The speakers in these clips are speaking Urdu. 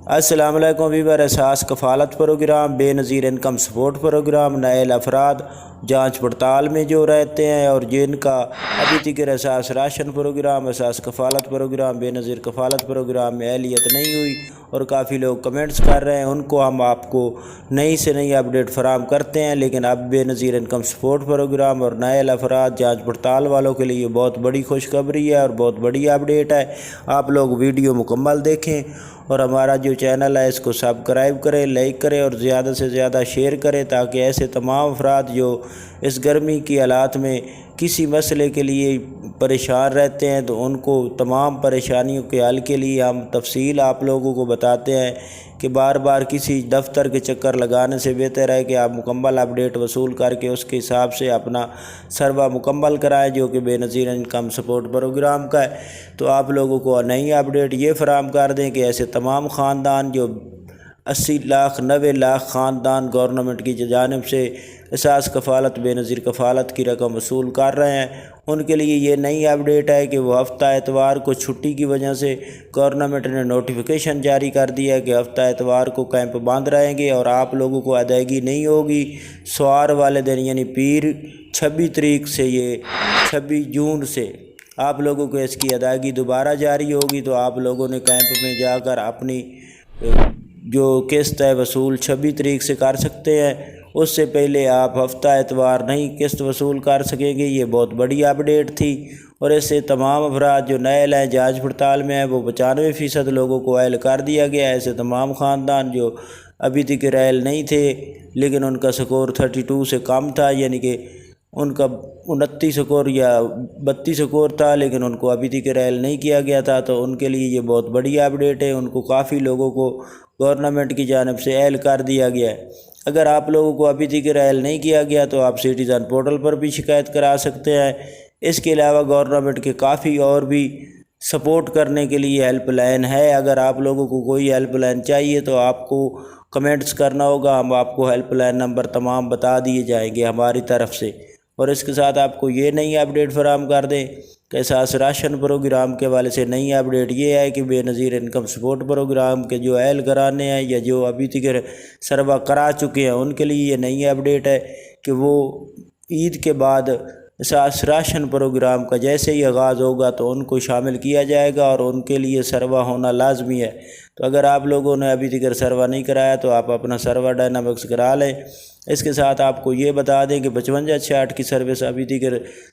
السلام علیکم ویور، احساس کفالت پروگرام، بے نظیر انکم سپورٹ پروگرام، نائل افراد جانچ پڑتال میں جو رہتے ہیں اور جن کا ابھی تک احساس راشن پروگرام، احساس کفالت پروگرام، بے نظیر کفالت پروگرام میں اہلیت نہیں ہوئی اور کافی لوگ کمنٹس کر رہے ہیں، ان کو ہم آپ کو نئی سے نئی اپڈیٹ فراہم کرتے ہیں۔ لیکن اب بے نظیر انکم سپورٹ پروگرام اور نائل افراد جانچ پڑتال والوں کے لیے بہت بڑی خوشخبری ہے اور بہت بڑی اپڈیٹ ہے۔ آپ لوگ ویڈیو مکمل دیکھیں اور ہمارا جو چینل ہے اس کو سبسکرائب کریں، لائک کریں اور زیادہ سے زیادہ شیئر کریں، تاکہ ایسے تمام افراد جو اس گرمی کی حالات میں کسی مسئلے کے لیے پریشان رہتے ہیں تو ان کو تمام پریشانیوں کے حل کے لیے ہم تفصیل آپ لوگوں کو بتاتے ہیں کہ بار بار کسی دفتر کے چکر لگانے سے بہتر ہے کہ آپ مکمل اپڈیٹ وصول کر کے اس کے حساب سے اپنا سروہ مکمل کرائیں، جو کہ بے نظیر انکم سپورٹ پروگرام کا ہے۔ تو آپ لوگوں کو نئی اپڈیٹ یہ فراہم کر دیں کہ ایسے تمام خاندان جو 80 لاکھ 90 لاکھ خاندان گورنمنٹ کی جانب سے احساس کفالت بے نظیر کفالت کی رقم وصول کر رہے ہیں، ان کے لیے یہ نئی اپڈیٹ ہے کہ وہ ہفتہ اتوار کو چھٹی کی وجہ سے گورنمنٹ نے نوٹیفیکیشن جاری کر دیا ہے کہ ہفتہ اتوار کو کیمپ بند رہیں گے اور آپ لوگوں کو ادائیگی نہیں ہوگی۔ سوار والے دن یعنی پیر 26 تاریخ سے، یہ 26 جون سے آپ لوگوں کو اس کی ادائیگی دوبارہ جاری ہوگی۔ تو آپ لوگوں نے کیمپ میں جا کر اپنی جو قسط ہے وصول 26 تاریخ سے کر سکتے ہیں، اس سے پہلے آپ ہفتہ اتوار نہیں قسط وصول کر سکیں گے۔ یہ بہت بڑی اپڈیٹ تھی اور اس سے تمام افراد جو نئے ہیں جانچ پڑتال میں ہیں وہ 95% لوگوں کو اہل کر دیا گیا ہے۔ ایسے تمام خاندان جو ابھی تک اہل نہیں تھے لیکن ان کا سکور 32 سے کم تھا، یعنی کہ ان کا 29 سکور یا 32 سکور تھا لیکن ان کو ابھی تک اہل نہیں کیا گیا تھا، تو ان کے لیے یہ بہت بڑی اپڈیٹ ہے۔ ان کو کافی لوگوں کو گورنمنٹ کی جانب سے اہل کر دیا گیا ہے۔ اگر آپ لوگوں کو ابھی تک اہل نہیں کیا گیا تو آپ سٹیزن پورٹل پر بھی شکایت کرا سکتے ہیں۔ اس کے علاوہ گورنمنٹ کے کافی اور بھی سپورٹ کرنے کے لیے ہیلپ لائن ہے۔ اگر آپ لوگوں کو کوئی ہیلپ لائن چاہیے تو آپ کو کمنٹس کرنا ہوگا، ہم آپ کو ہیلپ لائن نمبر تمام بتا دیے جائیں گے ہماری طرف سے۔ اور اس کے ساتھ آپ کو یہ نئی اپڈیٹ فراہم کر دیں کہ احساس راشن پروگرام کے حوالے سے نئی اپڈیٹ یہ ہے کہ بے نظیر انکم سپورٹ پروگرام کے جو اہل کرانے ہیں یا جو ابھی تک سروہ کرا چکے ہیں ان کے لیے یہ نئی اپڈیٹ ہے کہ وہ عید کے بعد احساس راشن پروگرام کا جیسے ہی آغاز ہوگا تو ان کو شامل کیا جائے گا اور ان کے لیے سروہ ہونا لازمی ہے۔ تو اگر آپ لوگوں نے ابھی تک سروہ نہیں کرایا تو آپ اپنا سروہ ڈائنامکس کرا لیں۔ اس کے ساتھ آپ کو یہ بتا دیں کہ 5566 کی سروس ابھی تک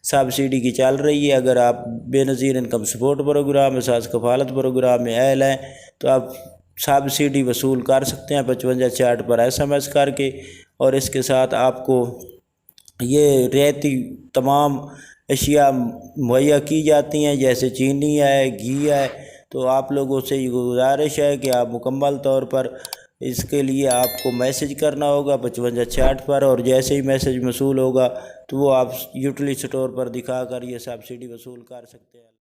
سبسڈی کی چل رہی ہے۔ اگر آپ بے نظیر انکم سپورٹ پروگرام احساس کفالت پروگرام میں اہل ہیں تو آپ سبسڈی وصول کر سکتے ہیں 5566 پر SMS کر کے، اور اس کے ساتھ آپ کو یہ رعایتی تمام اشیاء مہیا کی جاتی ہیں جیسے چینی ہے، گھی ہے۔ تو آپ لوگوں سے یہ گزارش ہے کہ آپ مکمل طور پر اس کے لیے آپ کو میسج کرنا ہوگا 5566 پر، اور جیسے ہی میسج موصول ہوگا تو وہ آپ یوٹیلیٹی اسٹور پر دکھا کر یہ سبسڈی وصول کر سکتے ہیں۔